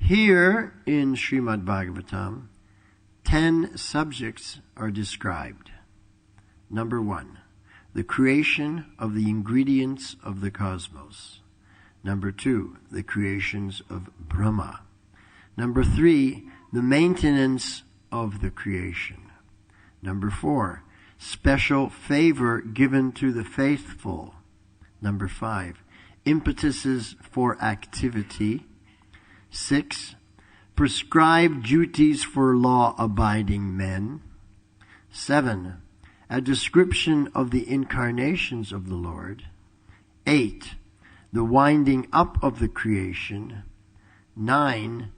Here in Srimad Bhagavatam, 10 subjects are described. Number 1, the creation of the ingredients of the cosmos. Number 2, the creations of Brahma. Number 3, the maintenance of the creation. Number 4, special favor given to the faithful. Number 5, impetuses for activity. 6, prescribed duties for law-abiding men. 7, a description of the incarnations of the Lord. 8, the winding up of the creation. 9,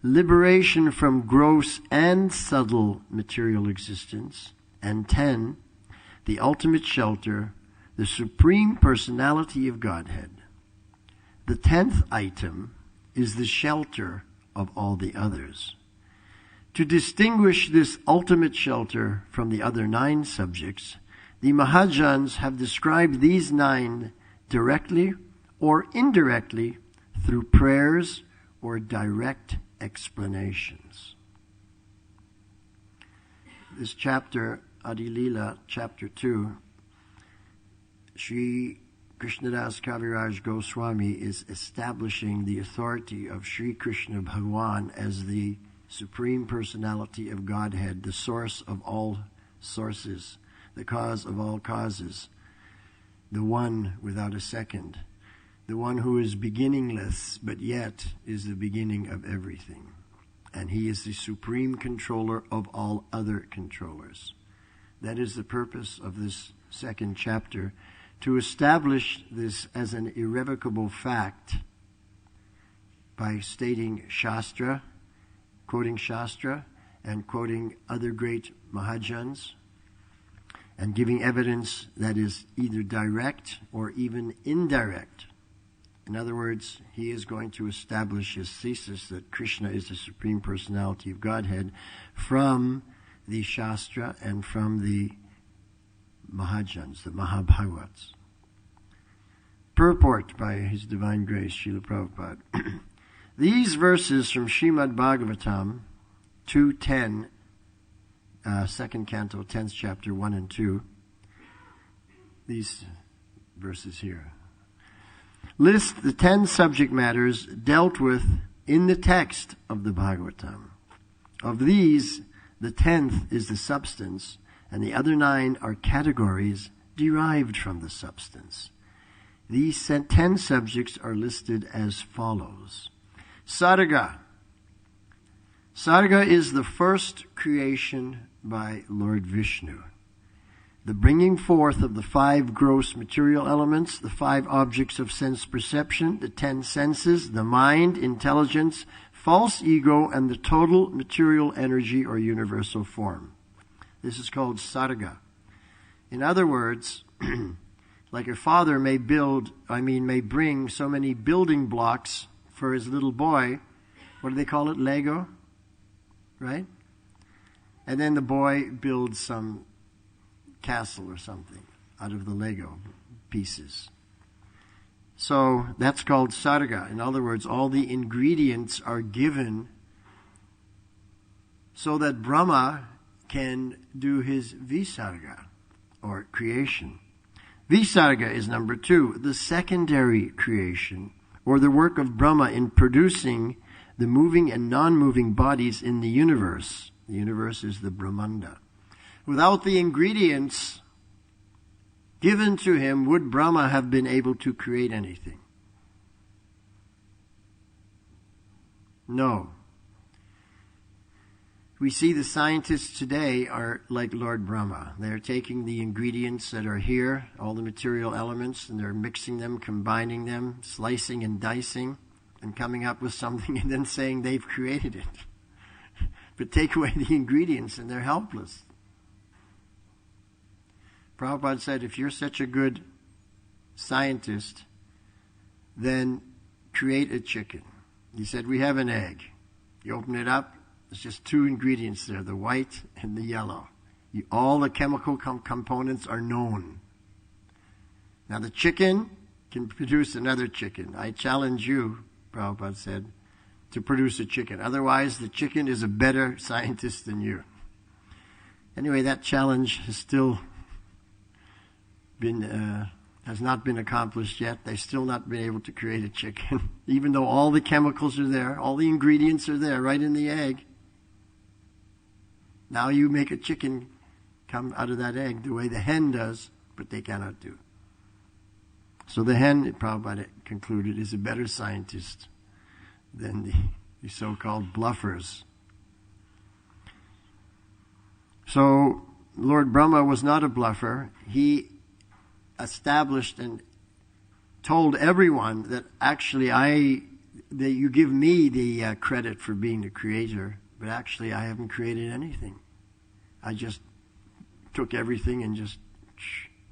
liberation from gross and subtle material existence. And 10, the ultimate shelter, the Supreme Personality of Godhead. The 10th item is the shelter of all the others. To distinguish this ultimate shelter from the other 9 subjects, the Mahajans have described these 9 directly or indirectly through prayers or direct explanations. This chapter, Adi-lila, chapter 2, Sri Krishnadas Kaviraj Goswami is establishing the authority of Sri Krishna Bhagavan as the Supreme Personality of Godhead, the source of all sources, the cause of all causes, the one without a second, the one who is beginningless but yet is the beginning of everything. And he is the supreme controller of all other controllers. That is the purpose of this second chapter, to establish this as an irrevocable fact by stating Shastra, quoting Shastra, and quoting other great Mahajans, and giving evidence that is either direct or even indirect. In other words, he is going to establish his thesis that Krishna is the Supreme Personality of Godhead from the Shastra and from the Mahajans, the Mahabhagavats. Purport by His Divine Grace, Srila Prabhupada. These verses from Srimad Bhagavatam 2:10, second canto, 10th chapter, 1 and 2, these verses here, list the 10 subject matters dealt with in the text of the Bhagavatam. Of these, the 10th is the substance, and the other 9 are categories derived from the substance. These 10 subjects are listed as follows. Sarga. Sarga is the first creation by Lord Vishnu. The bringing forth of the 5 gross material elements, the 5 objects of sense perception, the 10 senses, the mind, intelligence, false ego, and the total material energy or universal form. This is called Sarga. In other words, like a father may bring so many building blocks for his little boy. What do they call it? Lego? Right? And then the boy builds some castle or something out of the Lego pieces. So that's called Sarga. In other words, all the ingredients are given so that Brahma can do his Visarga, or creation. Visarga is number 2, the secondary creation, or the work of Brahma in producing the moving and non-moving bodies in the universe. The universe is the Brahmanda. Without the ingredients given to him, would Brahma have been able to create anything? No. We see the scientists today are like Lord Brahma. They're taking the ingredients that are here, all the material elements, and they're mixing them, combining them, slicing and dicing, and coming up with something and then saying they've created it. But take away the ingredients and they're helpless. Prabhupada said, if you're such a good scientist, then create a chicken. He said, we have an egg. You open it up, there's just 2 ingredients there, the white and the yellow. All the chemical components are known. Now the chicken can produce another chicken. I challenge you, Prabhupada said, to produce a chicken. Otherwise, the chicken is a better scientist than you. Anyway, that challenge has still has not been accomplished yet. They've still not been able to create a chicken, even though all the chemicals are there, all the ingredients are there, right in the egg. Now you make a chicken come out of that egg the way the hen does, but they cannot do. So the hen, Prabhupada concluded, is a better scientist than the so-called bluffers. So Lord Brahma was not a bluffer. He established and told everyone that actually that you give me the credit for being the creator, but actually I haven't created anything. I just took everything and just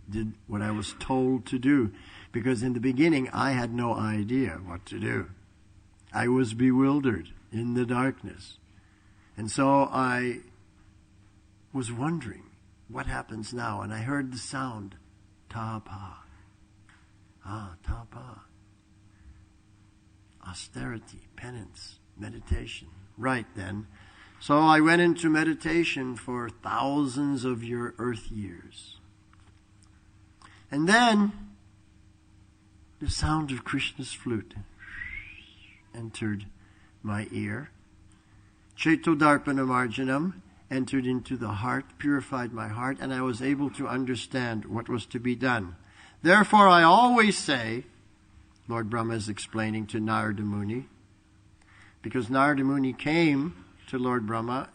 did what I was told to do. Because in the beginning, I had no idea what to do. I was bewildered in the darkness. And so I was wondering, what happens now? And I heard the sound, tapa. Tapa. Austerity, penance, meditation. Right then. So I went into meditation for thousands of your earth years. And then the sound of Krishna's flute entered my ear. Chetodarpanam Arjanam entered into the heart, purified my heart, and I was able to understand what was to be done. Therefore, I always say, Lord Brahma is explaining to Narada Muni, because Narada Muni came to Lord Brahma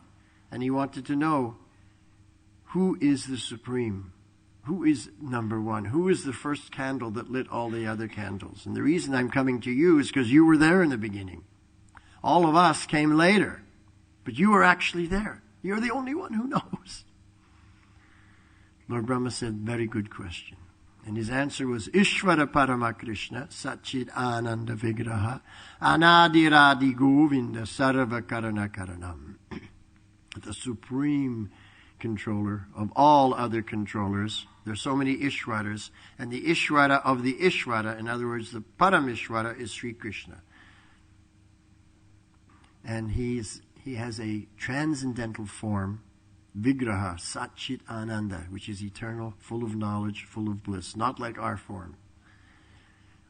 and he wanted to know, who is the supreme? Who is number one? Who is the first candle that lit all the other candles? And the reason I'm coming to you is because you were there in the beginning. All of us came later, but you were actually there. You're the only one who knows. Lord Brahma said, very good question. And his answer was, Ishvara Parama Krishna, Satchit Ananda Vigraha, Anadiradi Govinda Sarva Karana Karanam. The supreme controller of all other controllers. There's so many Ishwaras, and the Ishwara of the Ishwara, in other words, the Paramishwara, is Sri Krishna. And he has a transcendental form, Vigraha, Satchit Ananda, which is eternal, full of knowledge, full of bliss, not like our form.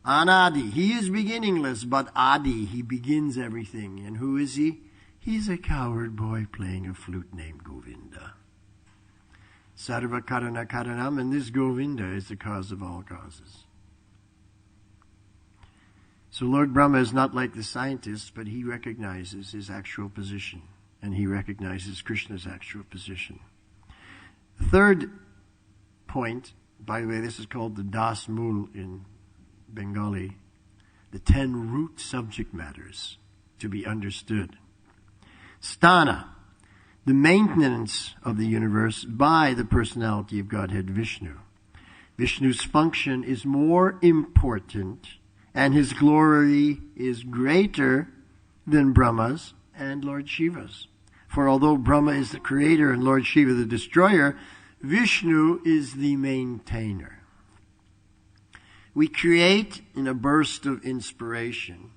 Anadi, he is beginningless, but Adi, he begins everything. And who is he? He's a coward boy playing a flute named Govinda. Sarva Karana Karanam, and this Govinda is the cause of all causes. So Lord Brahma is not like the scientists, but he recognizes his actual position, and he recognizes Krishna's actual position. Third point, by the way, this is called the Das Mul in Bengali, the 10 root subject matters to be understood. Sthana, the maintenance of the universe by the personality of Godhead Vishnu. Vishnu's function is more important and his glory is greater than Brahma's and Lord Shiva's. For although Brahma is the creator and Lord Shiva the destroyer, Vishnu is the maintainer. We create in a burst of inspiration,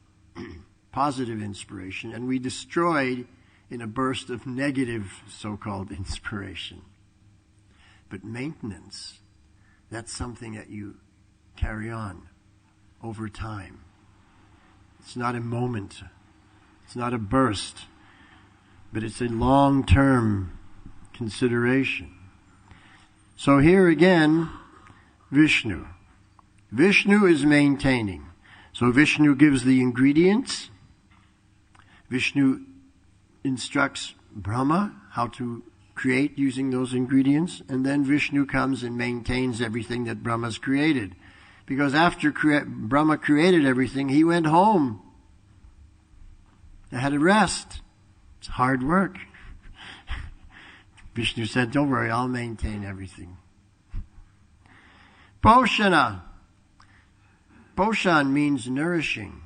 positive inspiration, and we destroy in a burst of negative so-called inspiration. But maintenance, that's something that you carry on over time. It's not a moment. It's not a burst. But it's a long-term consideration. So here again, Vishnu. Vishnu is maintaining. So Vishnu gives the ingredients. Vishnu instructs Brahma how to create using those ingredients, and then Vishnu comes and maintains everything that Brahma's created. Because after Brahma created everything, he went home. He had a rest. It's hard work. Vishnu said, don't worry, I'll maintain everything. Poshana. Poshan means nourishing.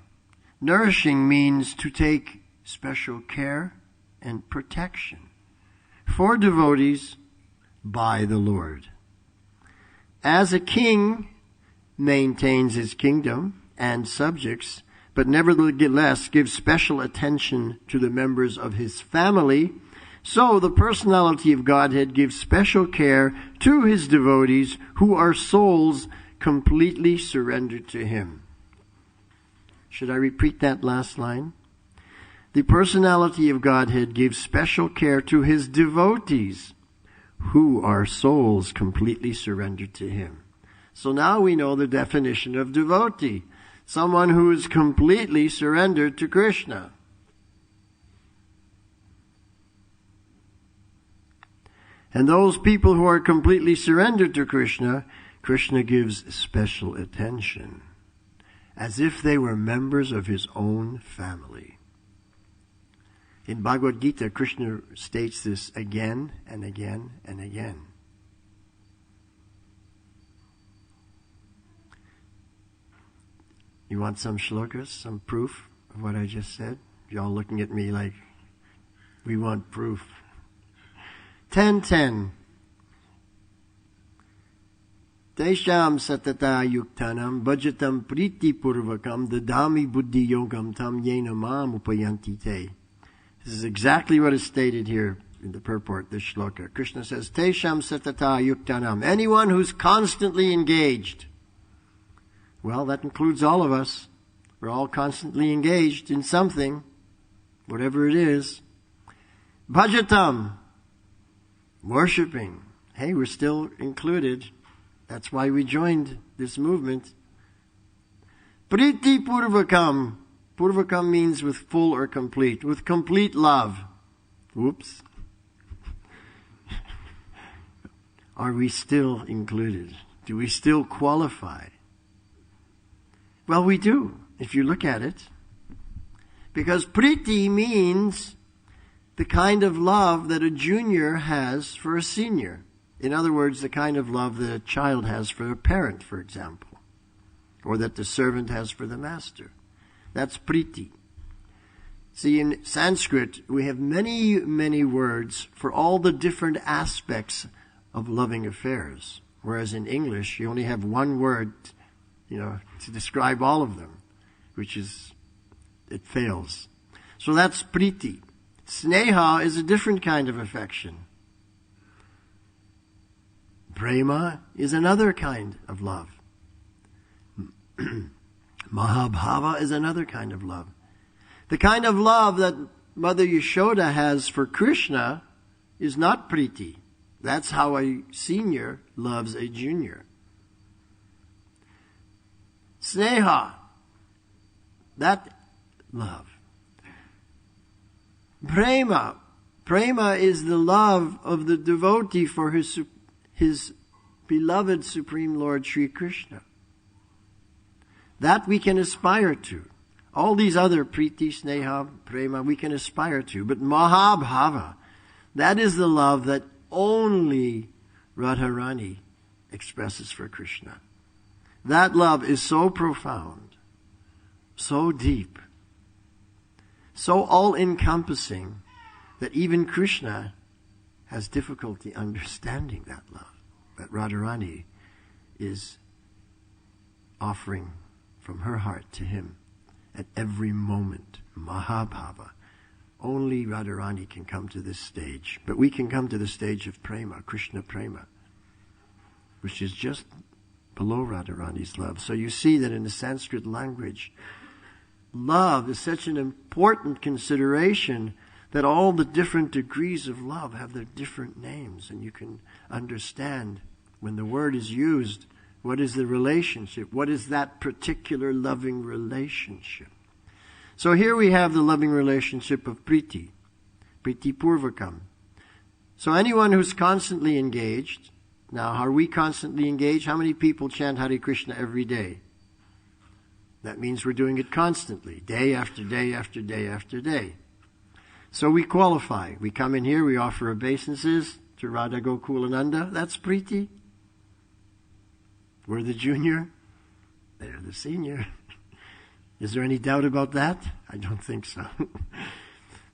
Nourishing means to take special care and protection for devotees by the Lord. As a king maintains his kingdom and subjects, but nevertheless gives special attention to the members of his family, so the personality of Godhead gives special care to his devotees who are souls completely surrendered to him. Should I repeat that last line? The personality of Godhead gives special care to his devotees who are souls completely surrendered to him. So now we know the definition of devotee. Someone who is completely surrendered to Krishna. And those people who are completely surrendered to Krishna, Krishna gives special attention, as if they were members of his own family. In Bhagavad Gita, Krishna states this again and again and again. You want some shlokas, some proof of what I just said? You're all looking at me like, we want proof. 10:10. Tesham satata yuktanam bhajatam priti purvakam dadami buddhi yogam tam yena mam upayanti te. This is exactly what is stated here in the purport, this shloka. Krishna says, Tesham satata yuktanam. Anyone who's constantly engaged. Well, that includes all of us. We're all constantly engaged in something, whatever it is. Bhajatam. Worshipping. Hey, we're still included. That's why we joined this movement. Priti purvakam. Purvakam means with full or complete. With complete love. Oops. Are we still included? Do we still qualify? Well, we do, if you look at it. Because priti means the kind of love that a junior has for a senior. In other words, the kind of love that a child has for a parent, for example. Or that the servant has for the master. That's priti. See, in Sanskrit, we have many, many words for all the different aspects of loving affairs. Whereas in English, you only have one word, to describe all of them, which is, it fails. So that's priti. Sneha is a different kind of affection. Prema is another kind of love. Mahabhava is another kind of love. The kind of love that Mother Yashoda has for Krishna is not priti. That's how a senior loves a junior. Sneha, that love. Prema is the love of the devotee for his beloved Supreme Lord Sri Krishna. That we can aspire to. All these other priti, sneha, prema, we can aspire to. But mahabhava, that is the love that only Radharani expresses for Krishna. That love is so profound, so deep, so all-encompassing that even Krishna has difficulty understanding that love that Radharani is offering from her heart to him at every moment. Mahabhava. Only Radharani can come to this stage. But we can come to the stage of prema, Krishna prema, which is just below Radharani's love. So you see that in the Sanskrit language, love is such an important consideration that all the different degrees of love have their different names, and you can understand when the word is used, what is the relationship? What is that particular loving relationship? So here we have the loving relationship of priti, priti purvakam. So anyone who's constantly engaged, now are we constantly engaged? How many people chant Hare Krishna every day? That means we're doing it constantly, day after day after day after day. So we qualify. We come in here, we offer obeisances to Radha Gokulananda. That's priti. We're the junior. They're the senior. Is there any doubt about that? I don't think so.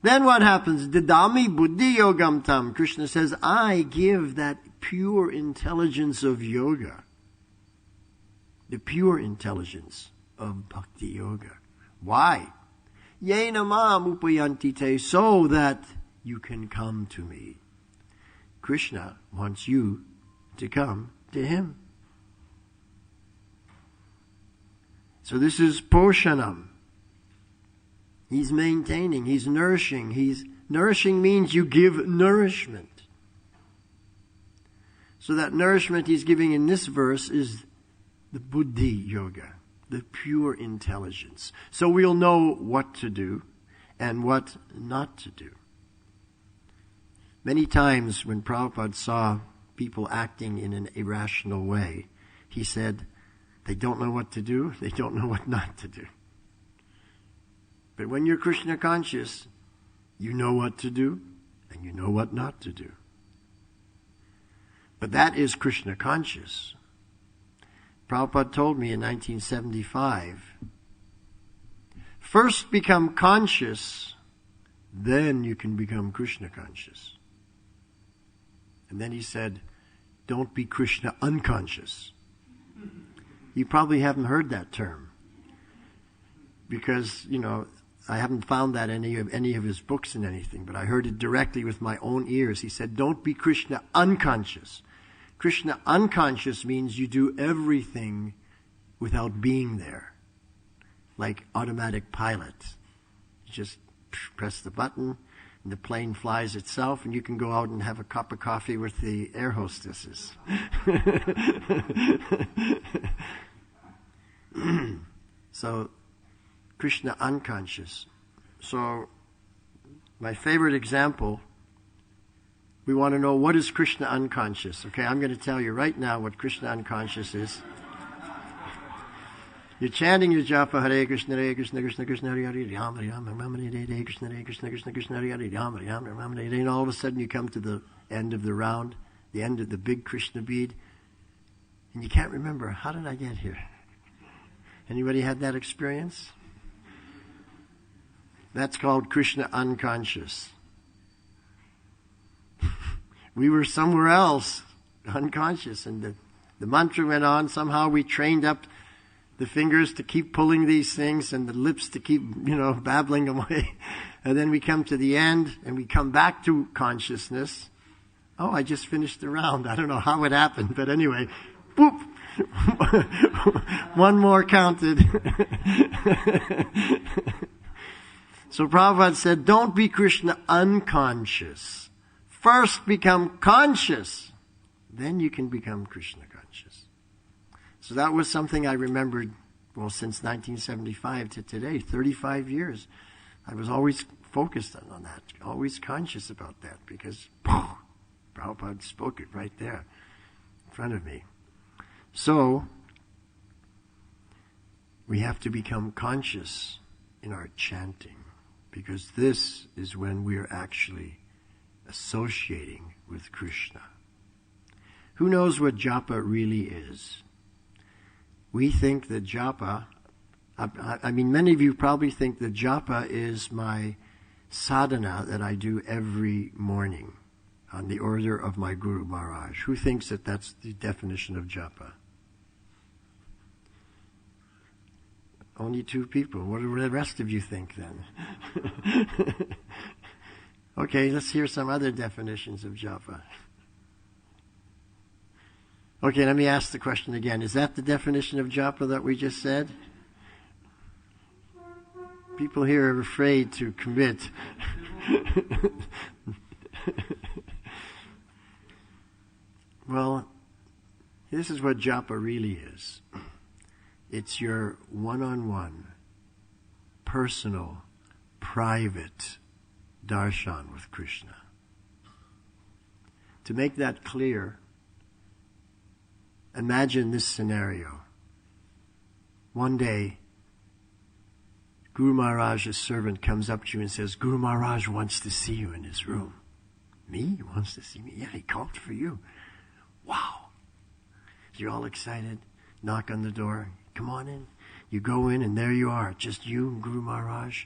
Then what happens? Dadami buddhi yogam tam. Krishna says, I give that pure intelligence of yoga. The pure intelligence of bhakti yoga. Why? Yena mam upayanti te, so that you can come to me. Krishna wants you to come to him. So this is poshanam. He's maintaining, he's nourishing. Nourishing means you give nourishment. So that nourishment he's giving in this verse is the buddhi yoga, the pure intelligence. So we'll know what to do and what not to do. Many times when Prabhupada saw people acting in an irrational way, he said, they don't know what to do, they don't know what not to do. But when you're Krishna conscious, you know what to do and you know what not to do. But that is Krishna conscious. Prabhupada told me in 1975, first become conscious, then you can become Krishna conscious. And then he said, don't be Krishna unconscious. You probably haven't heard that term. Because, I haven't found that in any of his books and anything, but I heard it directly with my own ears. He said, don't be Krishna unconscious. Krishna unconscious means you do everything without being there. Like automatic pilot. You just press the button, and the plane flies itself, and you can go out and have a cup of coffee with the air hostesses. So, Krishna unconscious. So, my favorite example, we want to know what is Krishna unconscious. Okay, I'm going to tell you right now what Krishna unconscious is. You're chanting your japa, Hare Krishna, Hare Krishna, Krishna Krishna, Hare Hare, Ram Ram, Ram Hare Krishna, Hare Krishna, Krishna Krishna, Hare Hare, Ram Ram, Ram Hare, and all of a sudden you come to the end of the round, the end of the big Krishna bead, and you can't remember, how did I get here? Anybody had that experience? That's called Krishna unconscious. We were somewhere else, unconscious, and the mantra went on. Somehow we trained up the fingers to keep pulling these things and the lips to keep, babbling away. And then we come to the end and we come back to consciousness. Oh, I just finished the round. I don't know how it happened, but anyway, boop. One more counted. So Prabhupada said, don't be Krishna unconscious. First become conscious. Then you can become Krishna conscious. So that was something I remembered, since 1975 to today, 35 years. I was always focused on that, always conscious about that, because Prabhupada spoke it right there in front of me. So, we have to become conscious in our chanting, because this is when we are actually associating with Krishna. Who knows what japa really is? We think that japa, many of you probably think that japa is my sadhana that I do every morning on the order of my Guru Maharaj. Who thinks that that's the definition of japa? Only 2 people. What do the rest of you think then? Okay, let's hear some other definitions of japa. Okay, let me ask the question again. Is that the definition of japa that we just said? People here are afraid to commit. Well, this is what japa really is. It's your one-on-one, personal, private darshan with Krishna. To make that clear, imagine this scenario. One day, Guru Maharaj's servant comes up to you and says, Guru Maharaj wants to see you in his room. Me? He wants to see me? Yeah, he called for you. Wow. You're all excited. Knock on the door. Come on in. You go in and there you are. Just you and Guru Maharaj.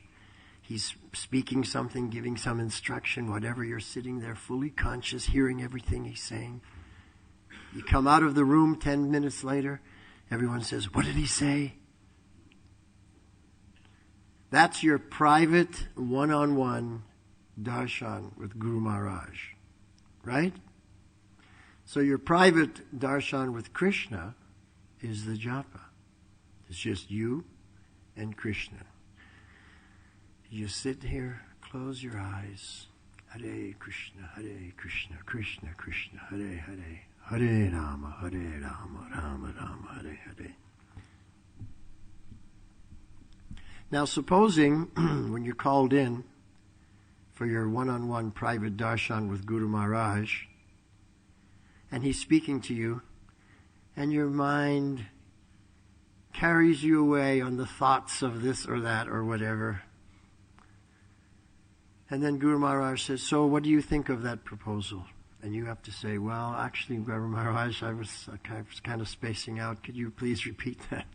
He's speaking something, giving some instruction, whatever. You're sitting there fully conscious, hearing everything he's saying. You come out of the room 10 minutes later. Everyone says, what did he say? That's your private one-on-one darshan with Guru Maharaj. Right? So your private darshan with Krishna is the japa. It's just you and Krishna. You sit here, close your eyes. Hare Krishna, Krishna Krishna, Hare Hare, Hare Rama, Rama Rama, Hare Hare. Now supposing when you're called in for your one-on-one private darshan with Guru Maharaj, and he's speaking to you, and your mind carries you away on the thoughts of this or that or whatever. And then Guru Maharaj says, so what do you think of that proposal? And you have to say, well, actually, Guru Maharaj, I was kind of spacing out. Could you please repeat that?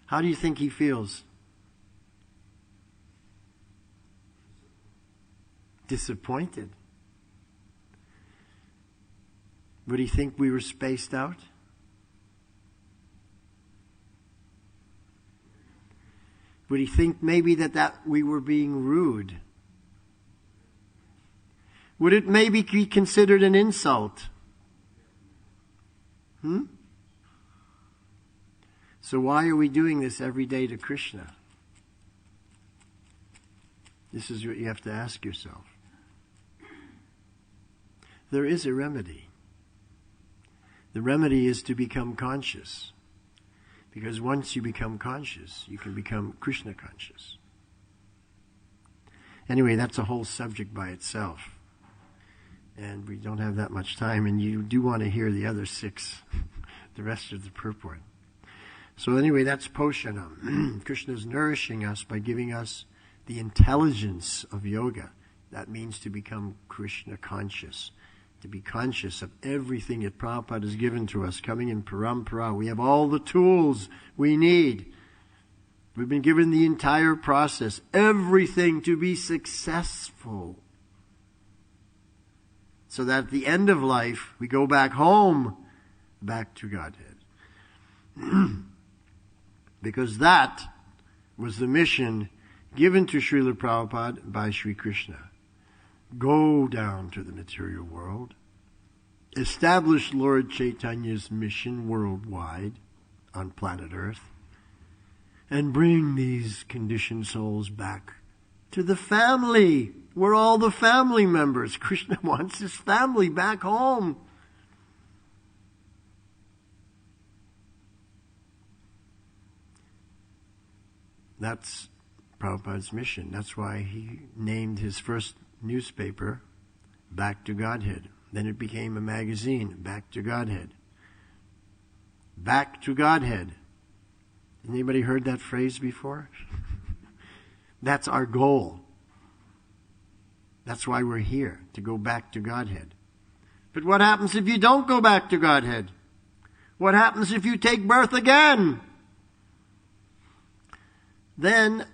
How do you think he feels? Disappointed. Would he think we were spaced out? Would he think maybe that we were being rude? Would it maybe be considered an insult? So why are we doing this every day to Krishna? This is what you have to ask yourself. There is a remedy. The remedy is to become conscious. Because once you become conscious, you can become Krishna conscious. Anyway, that's a whole subject by itself. And we don't have that much time, and you do want to hear the other 6, the rest of the purport. So anyway, that's Poshanam. Krishna is nourishing us by giving us the intelligence of yoga. That means to become Krishna conscious. To be conscious of everything that Prabhupada has given to us, coming in parampara. We have all the tools we need. We've been given the entire process, everything to be successful. So that at the end of life, we go back home, back to Godhead. Because that was the mission given to Srila Prabhupada by Sri Krishna. Go down to the material world, establish Lord Chaitanya's mission worldwide on planet Earth, and bring these conditioned souls back to the family. We're all the family members. Krishna wants his family back home. That's Prabhupada's mission. That's why he named his first newspaper Back to Godhead. Then it became a magazine, Back to Godhead. Back to Godhead. Anybody heard that phrase before? That's our goal. That's why we're here, to go back to Godhead. But what happens if you don't go back to Godhead? What happens if you take birth again? Then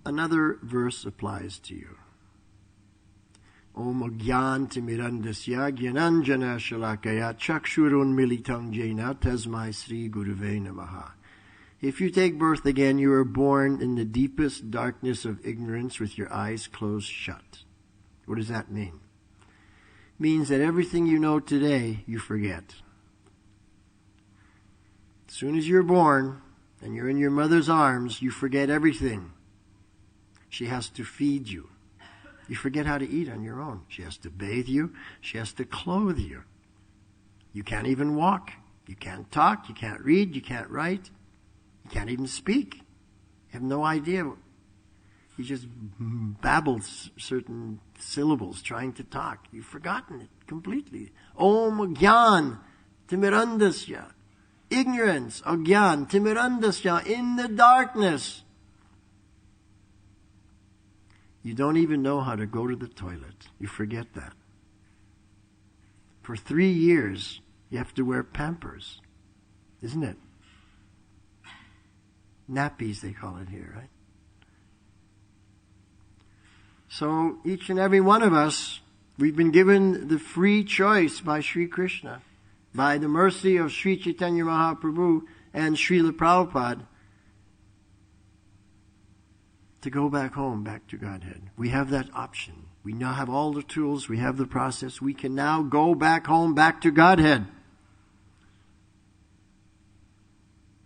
another verse applies to you. Om agyanti mirandasya gyananjana shalakaya chakshurun militam jena tasmai sri guruve namaha. If you take birth again, you are born in the deepest darkness of ignorance with your eyes closed shut. What does that mean? It means that everything you know today, you forget. As soon as you're born and you're in your mother's arms, you forget everything. She has to feed you. You forget how to eat on your own. She has to bathe you. She has to clothe you. You can't even walk. You can't talk. You can't read. You can't write. You can't even speak. You have no idea. You just babbles certain syllables trying to talk. You've forgotten it completely. Om Gyan Timirandasya. Ignorance, Agyan Timirandasya, in the darkness. You don't even know how to go to the toilet. You forget that. For 3 years, you have to wear Pampers. Isn't it? Nappies, they call it here, right? So each and every one of us, we've been given the free choice by Sri Krishna, by the mercy of Sri Chaitanya Mahaprabhu and Srila Prabhupada, to go back home, back to Godhead. We have that option. We now have all the tools. We have the process. We can now go back home, back to Godhead.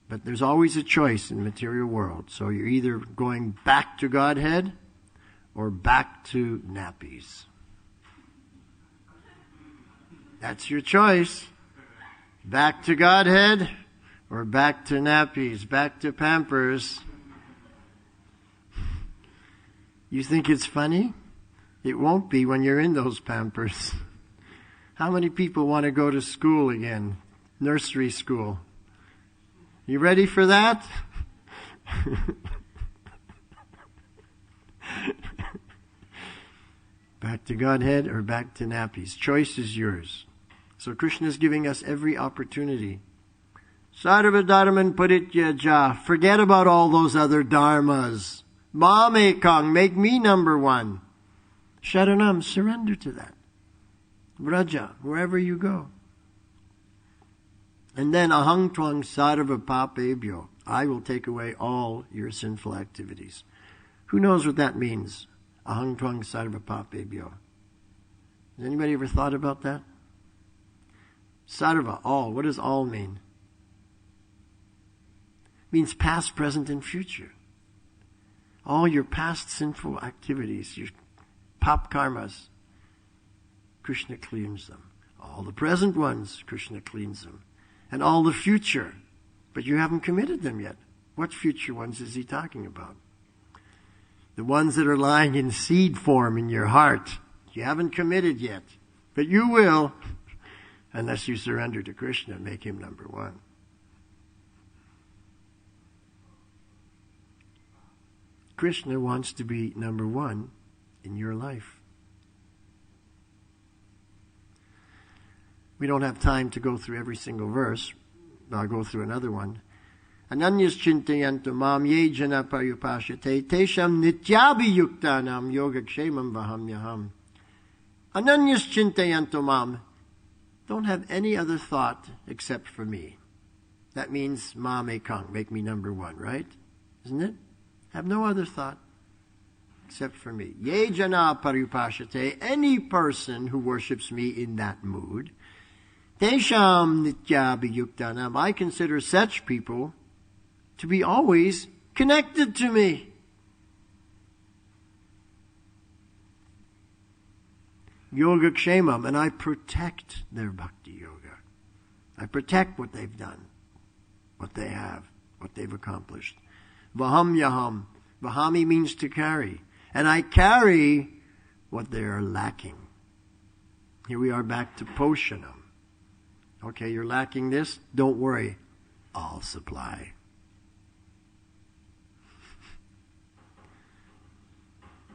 But there's always a choice in the material world. So you're either going back to Godhead or back to nappies. That's your choice. Back to Godhead or back to nappies, back to Pampers. You think it's funny? It won't be when you're in those Pampers. How many people want to go to school again? Nursery school. You ready for that? Back to Godhead or back to nappies. Choice is yours. So Krishna is giving us every opportunity. Sarva dharman parityaja. Forget about all those other dharmas. Mam ekang, make me number one. Sharanam, surrender to that. Vraja, wherever you go. And then ahang tvang sarva papebhyo. I will take away all your sinful activities. Who knows what that means? Ahang tvang sarva papebhyo. Has anybody ever thought about that? Sarva, all. What does all mean? It means past, present, and future. All your past sinful activities, your pap karmas, Krishna cleans them. All the present ones, Krishna cleans them. And all the future, but you haven't committed them yet. What future ones is he talking about? The ones that are lying in seed form in your heart. You haven't committed yet, but you will, unless you surrender to Krishna and make him number one. Krishna wants to be number one in your life. We don't have time to go through every single verse. I'll go through another one. Ananyas chintayantu mam ye jana parupashate tesham nityabhiyuktanam yogakshemam vahamyaham. Ananyas chintayantu mam. Don't have any other thought except for me. That means mam ekang, make me number one, right? Isn't it? Have no other thought except for me. Ye jana parupashate, any person who worships me in that mood. Tesham nityabhiyuktanam, I consider such people to be always connected to me. Yogakshemam, and I protect their bhakti yoga. I protect what they've done, what they have, what they've accomplished. Vahamyaham, vahami means to carry, and I carry what they are lacking. Here we are back to poshanam. Okay, you're lacking this? Don't worry. I'll supply.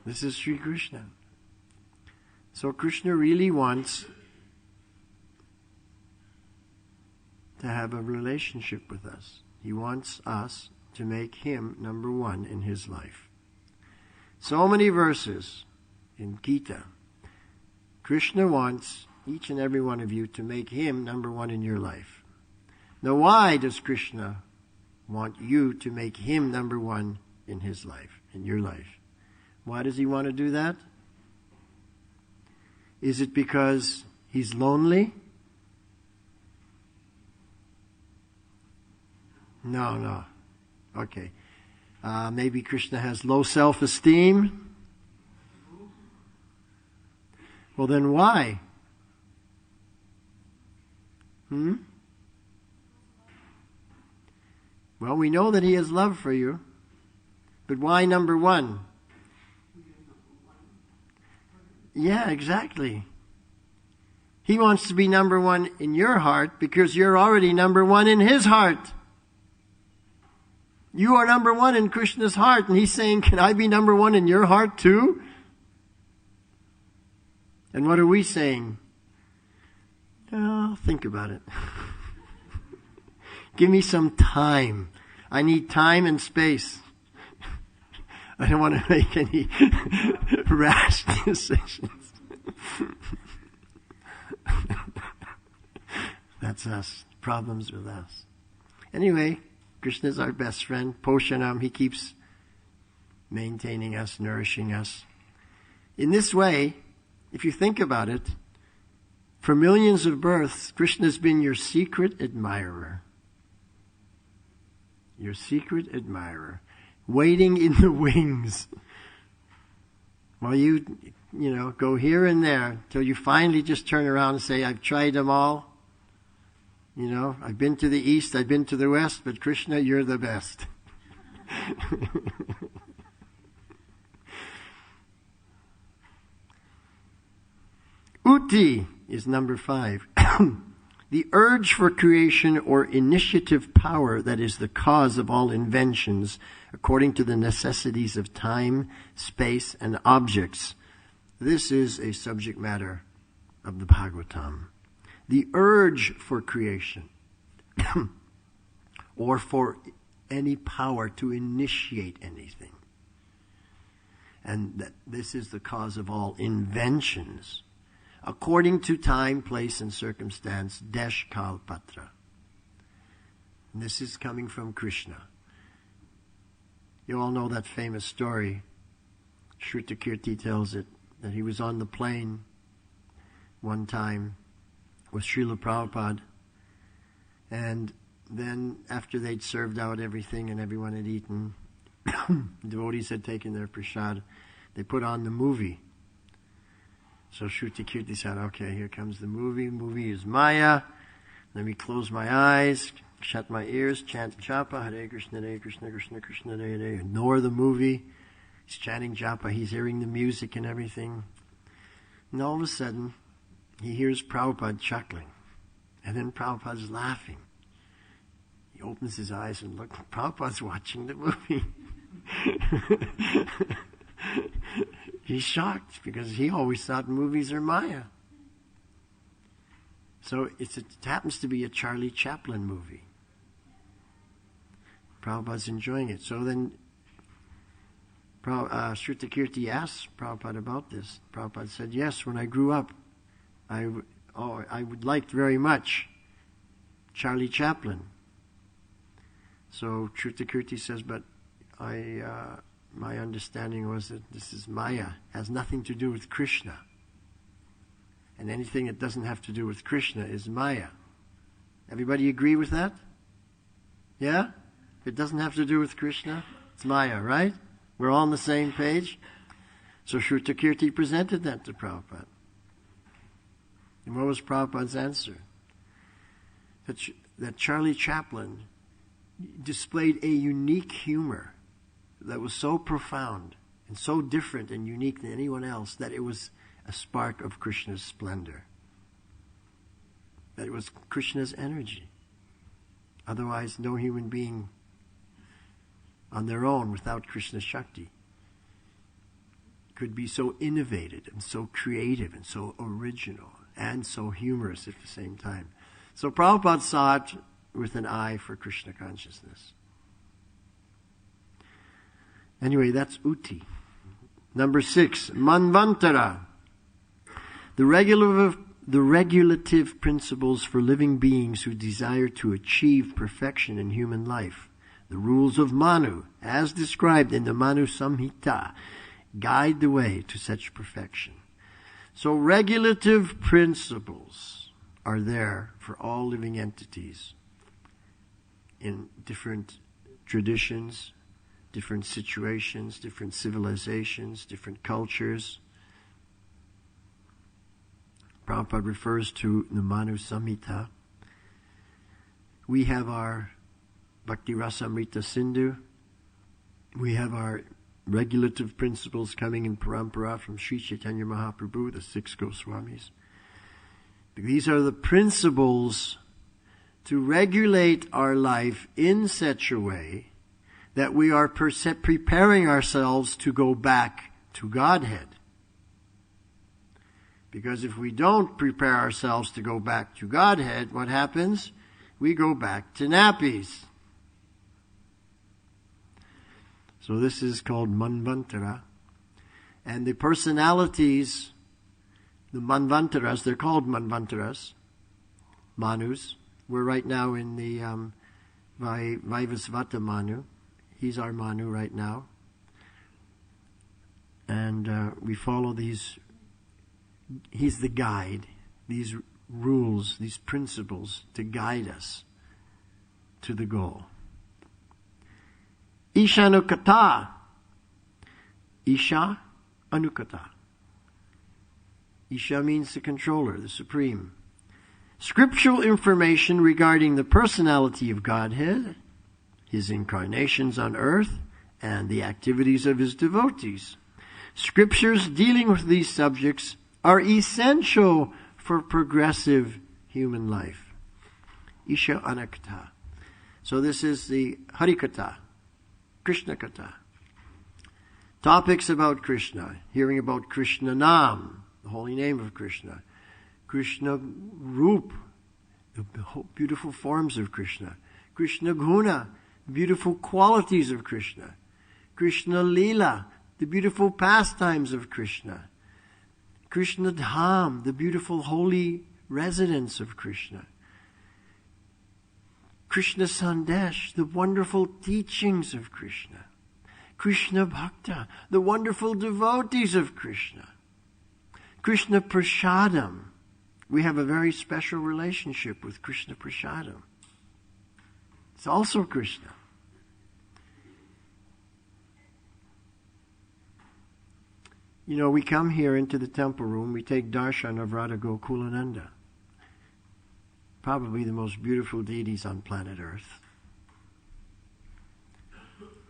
This is Sri Krishna. So Krishna really wants to have a relationship with us. He wants us to make him number one in his life. So many verses in Gita. Krishna wants each and every one of you to make him number one in your life. Now, why does Krishna want you to make him number one in his life, in your life? Why does he want to do that? Is it because he's lonely? No. Okay. Maybe Krishna has low self-esteem? Well, then why? Well, we know that he has love for you. But why number one? Yeah, exactly. He wants to be number one in your heart because you're already number one in his heart. You are number one in Krishna's heart, and he's saying, can I be number one in your heart too? And what are we saying? Oh, think about it. Give me some time. I need time and space. I don't want to make any rash decisions. That's us. Problems with us. Anyway, Krishna is our best friend. Poshanam, he keeps maintaining us, nourishing us. In this way, if you think about it, for millions of births, Krishna's been your secret admirer. Your secret admirer. Waiting in the wings. While you go here and there till you finally just turn around and say, I've tried them all. I've been to the east, I've been to the west, but Krishna, you're the best. Uti is number 5. The urge for creation or initiative power that is the cause of all inventions according to the necessities of time, space, and objects. This is a subject matter of the Bhagavatam. The urge for creation or for any power to initiate anything. And that this is the cause of all inventions. According to time, place, and circumstance, Desh Kal Patra. And this is coming from Krishna. You all know that famous story. Shrutakirti tells it, that he was on the plane one time with Srila Prabhupada. And then after they'd served out everything and everyone had eaten, devotees had taken their prasad, they put on the movie. So Shrutakirti said, okay, here comes the movie. Movie is Maya. Let me close my eyes, shut my ears, chant japa, Hare Krishna, Krishna Krishna, Hare Hare. Ignore the movie. He's chanting japa. He's hearing the music and everything. And all of a sudden, he hears Prabhupada chuckling. And then Prabhupada's laughing. He opens his eyes and looks. Prabhupada's watching the movie. He's shocked because he always thought movies are Maya. So it happens to be a Charlie Chaplin movie. Prabhupada's enjoying it. So then Shrutakirti asked Prabhupada about this. Prabhupada said, yes, when I grew up, I would like very much Charlie Chaplin. So Shrutakirti says, but my understanding was that this is Maya, has nothing to do with Krishna. And anything that doesn't have to do with Krishna is Maya. Everybody agree with that? Yeah? If it doesn't have to do with Krishna, it's Maya, right? We're all on the same page? So Shrutakirti presented that to Prabhupada. And what was Prabhupada's answer? That Charlie Chaplin displayed a unique humor that was so profound and so different and unique than anyone else that it was a spark of Krishna's splendor. That it was Krishna's energy. Otherwise, no human being on their own without Krishna's Shakti could be so innovative and so creative and so original and so humorous at the same time. So Prabhupada saw it with an eye for Krishna consciousness. Anyway, that's Uti. Number 6, Manvantara. The regulative principles for living beings who desire to achieve perfection in human life. The rules of Manu, as described in the Manu Samhita, guide the way to such perfection. So regulative principles are there for all living entities in different traditions, different situations, different civilizations, different cultures. Prabhupada refers to the Manu Samhita. We have our Bhakti Rasamrita Sindhu. We have our regulative principles coming in parampara from Sri Chaitanya Mahaprabhu, the 6 Goswamis. These are the principles to regulate our life in such a way that we are preparing ourselves to go back to Godhead. Because if we don't prepare ourselves to go back to Godhead, what happens? We go back to nappies. So this is called Manvantara. And the personalities, the Manvantaras, they're called Manvantaras, Manus. We're right now in the Vaivasvata Manu. He's our Manu right now. And we follow these. He's the guide, these rules, these principles to guide us to the goal. Isha anukata. Isha anukata. Isha means the controller, the supreme. Scriptural information regarding the personality of Godhead, His incarnations on earth, and the activities of His devotees. Scriptures dealing with these subjects are essential for progressive human life. Isha anukata. So this is the Harikatha, Krishna Katha. Topics about Krishna, hearing about Krishna Nam, the holy name of Krishna. Krishna Roop, the beautiful forms of Krishna. Krishna Guna, the beautiful qualities of Krishna. Krishna Lila, the beautiful pastimes of Krishna. Krishna Dham, the beautiful holy residence of Krishna. Krishna Sandesh, the wonderful teachings of Krishna. Krishna Bhakta, the wonderful devotees of Krishna. Krishna Prasadam. We have a very special relationship with Krishna Prasadam. It's also Krishna. You know, we come here into the temple room, we take darshan of Radha Gokulananda. Probably the most beautiful deities on planet Earth.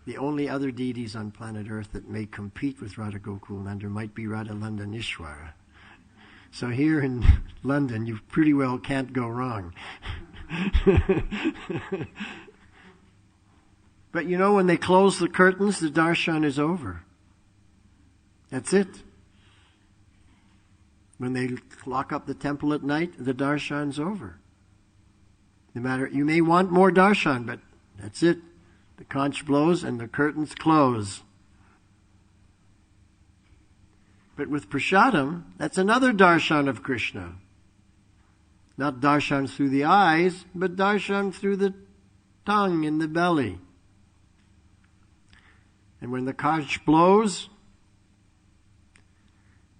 The only other deities on planet Earth that may compete with Radha Gokulananda might be Radhalanda Nishwara. So here in London, you pretty well can't go wrong. But you know, when they close the curtains, the darshan is over. That's it. When they lock up the temple at night, the darshan's over. No matter, you may want more darshan, but that's it. The conch blows and the curtains close. But with prasadam, that's another darshan of Krishna. Not darshan through the eyes, but darshan through the tongue and the belly. And when the conch blows,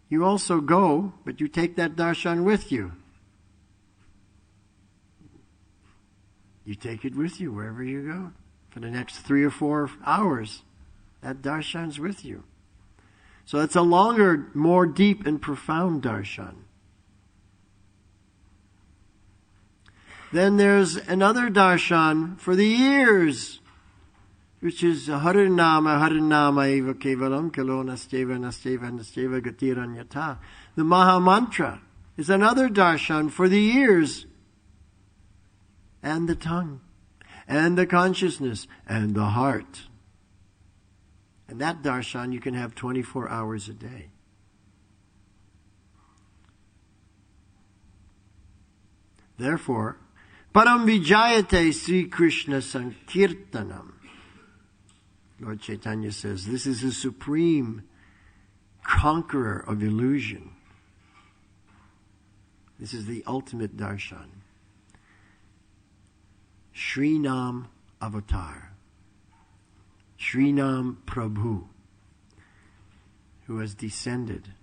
you also go, but you take that darshan with you. You take it with you wherever you go. For the next 3 or 4 hours, that darshan's with you. So it's a longer, more deep and profound darshan. Then there's another darshan for the ears, which is Harinama, Harinama eva kevalam, kalo nasteva, nasteva, nasteva, gatiranyata. The Maha Mantra is another darshan for the ears and the tongue and the consciousness and the heart. And that darshan you can have 24 hours a day. Therefore, Param Vijayate Sri Krishna Sankirtanam. Lord Chaitanya says, this is the supreme conqueror of illusion. This is the ultimate darshan. Srinam Avatar. Srinam Prabhu, who has descended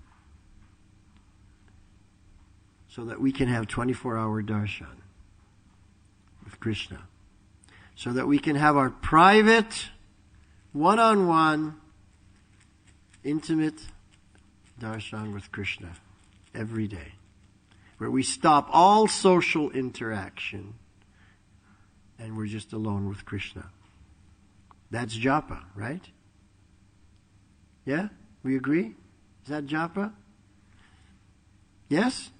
so that we can have 24-hour darshan with Krishna. So that we can have our private, one-on-one, intimate darshan with Krishna every day. Where we stop all social interaction and we're just alone with Krishna. That's japa, right? Yeah? We agree? Is that japa? Yes?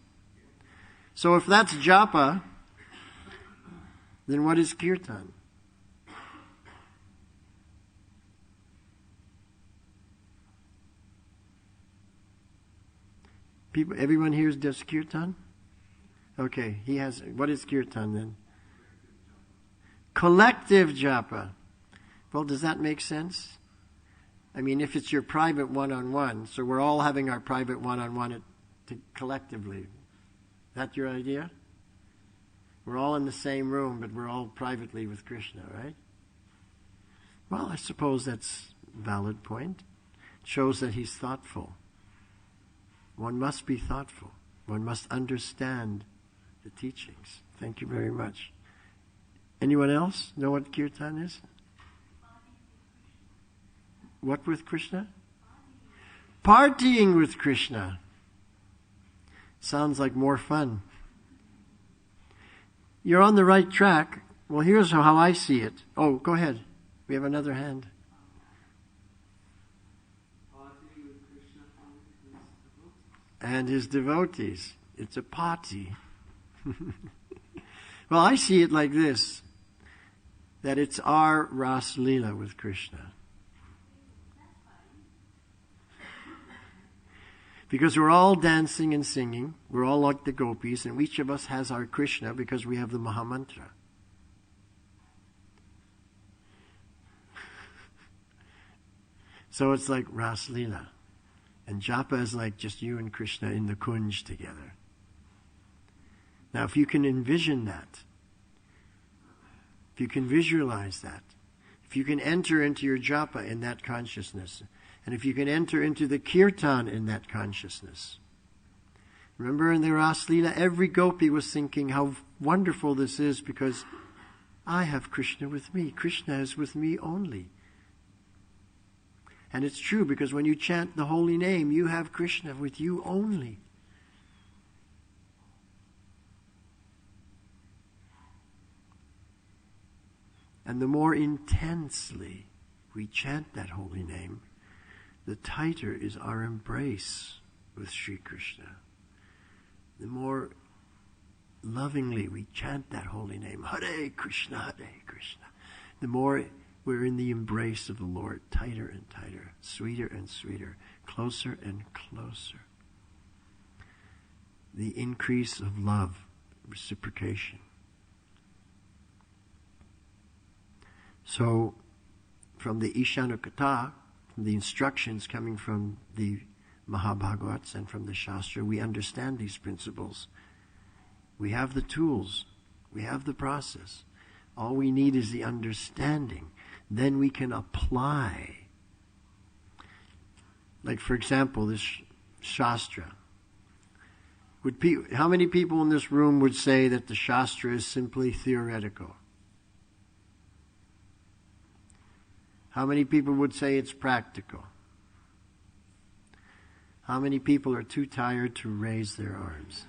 So if that's japa, then what is kirtan? People, everyone here does kirtan? Okay, what is kirtan then? Collective japa. Well, does that make sense? I mean, if it's your private one-on-one, so we're all having our private one-on-one collectively. Is that your idea? We're all in the same room, but we're all privately with Krishna, right? Well, I suppose that's a valid point. shows that he's thoughtful. One must be thoughtful. One must understand the teachings. Thank you very much. Anyone else know what kirtan is? What with Krishna? Partying with Krishna. Sounds like more fun. You're on the right track. Well, here's how I see it. Oh, go ahead. We have another hand. Partying with Krishna and his devotees. It's a party. Well, I see it like this, that it's our Ras-lila with Krishna. Because we're all dancing and singing, we're all like the gopis, and each of us has our Krishna because we have the Mahamantra. So it's like Ras-lila. And japa is like just you and Krishna in the kunj together. Now, if you can envision that, if you can visualize that, if you can enter into your japa in that consciousness, and if you can enter into the kirtan in that consciousness. Remember in the Ras-lila, every gopi was thinking how wonderful this is because I have Krishna with me. Krishna is with me only. And it's true because when you chant the holy name, you have Krishna with you only. And the more intensely we chant that holy name, the tighter is our embrace with Sri Krishna. The more lovingly we chant that holy name, Hare Krishna, Hare Krishna, the more we're in the embrace of the Lord, tighter and tighter, sweeter and sweeter, closer and closer. The increase of love, reciprocation. So, from the Ishanukata, from the instructions coming from the Mahabhagavats and from the Shastra, we understand these principles. We have the tools. We have the process. All we need is the understanding. Then we can apply. Like, for example, this Shastra. How many people in this room would say that the Shastra is simply theoretical? How many people would say it's practical? How many people are too tired to raise their arms?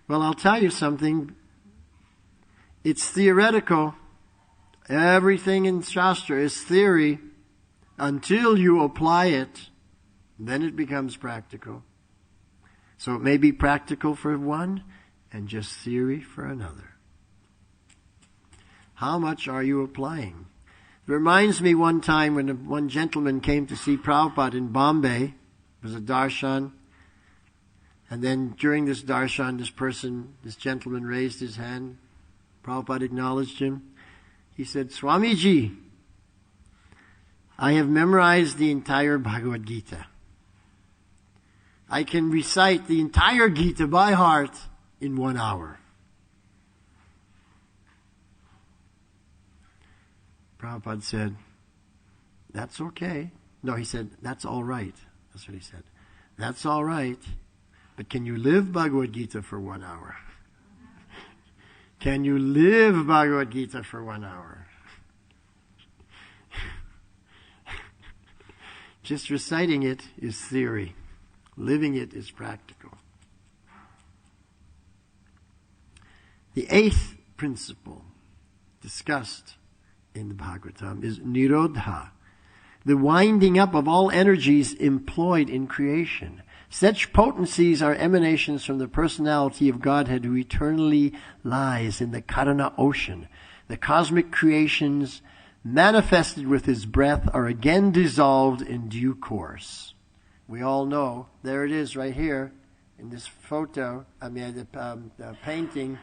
Well, I'll tell you something. It's theoretical. Everything in Shastra is theory until you apply it. Then it becomes practical. So it may be practical for one and just theory for another. How much are you applying? It reminds me one time when one gentleman came to see Prabhupada in Bombay. It was a darshan. And then during this darshan, this gentleman raised his hand. Prabhupada acknowledged him. He said, Swamiji, I have memorized the entire Bhagavad Gita. I can recite the entire Gita by heart in 1 hour. Prabhupada said, that's okay. No, he said, that's all right. That's what he said. That's all right. But can you live Bhagavad Gita for 1 hour? Can you live Bhagavad Gita for 1 hour? Just reciting it is theory. Living it is practical. The 8th principle discussed in the Bhagavatam is Nirodha, the winding up of all energies employed in creation. Such potencies are emanations from the personality of Godhead who eternally lies in the Karana ocean. The cosmic creations manifested with his breath are again dissolved in due course. We all know, there it is right here in this photo, the painting,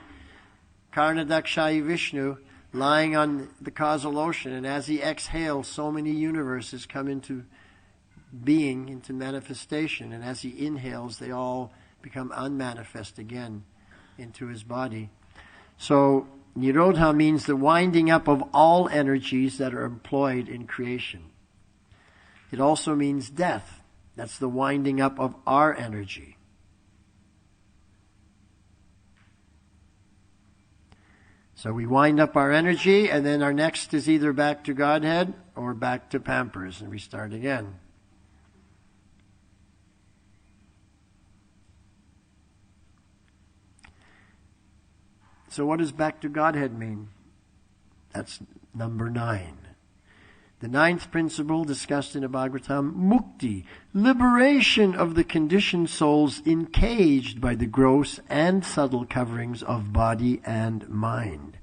Karnadakshayi Vishnu lying on the causal ocean, and as he exhales, so many universes come into being, into manifestation, and as he inhales, they all become unmanifest again into his body. So, Nirodha means the winding up of all energies that are employed in creation. It also means death. That's the winding up of our energy. So we wind up our energy, and then our next is either back to Godhead or back to Pampers, and we start again. So what does back to Godhead mean? That's number 9. The 9th principle discussed in the Bhagavatam, mukti, liberation of the conditioned souls encaged by the gross and subtle coverings of body and mind.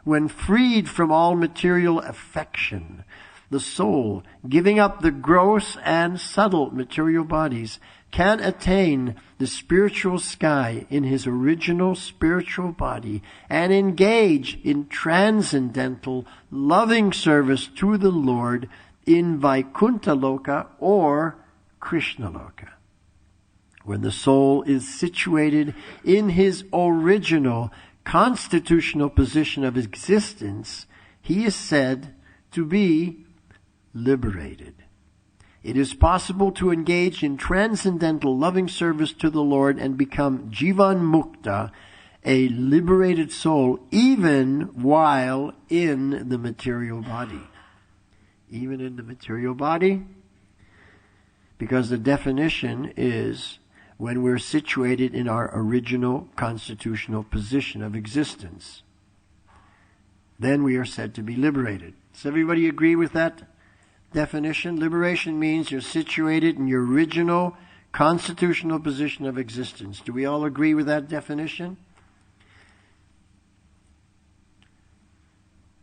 When freed from all material affection, the soul, giving up the gross and subtle material bodies, can attain the spiritual sky in his original spiritual body and engage in transcendental, loving service to the Lord in Vaikuntha Loka or Krishna Loka. When the soul is situated in his original constitutional position of existence, he is said to be liberated. It is possible to engage in transcendental loving service to the Lord and become Jivan Mukta, a liberated soul, even while in the material body. Even in the material body? Because the definition is when we're situated in our original constitutional position of existence. Then we are said to be liberated. Does everybody agree with that definition? Liberation means you're situated in your original constitutional position of existence. Do we all agree with that definition?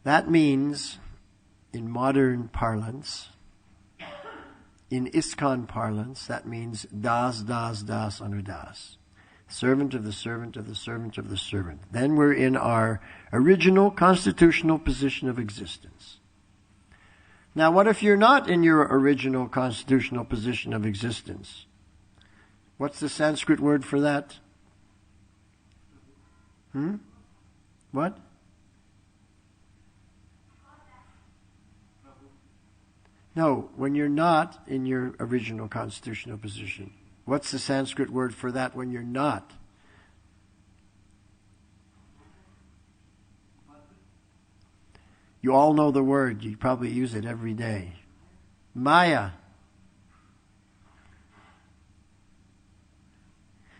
That means, in modern parlance, in ISKCON parlance, that means das, das, das, anudas. Servant of the servant of the servant of the servant. Then we're in our original constitutional position of existence. Now, what if you're not in your original constitutional position of existence? What's the Sanskrit word for that? What? No, when you're not in your original constitutional position. What's the Sanskrit word for that when you're not? You all know the word. You probably use it every day. Maya.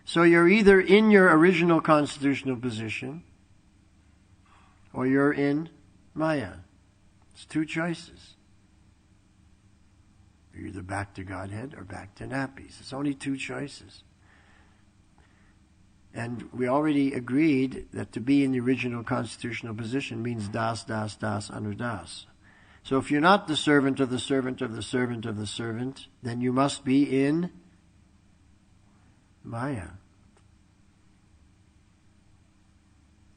So you're either in your original constitutional position or you're in Maya. It's two choices. You're either back to Godhead or back to nappies. It's only two choices. And we already agreed that to be in the original constitutional position means das, das, das, anudas. So if you're not the servant of the servant of the servant of the servant, then you must be in Maya.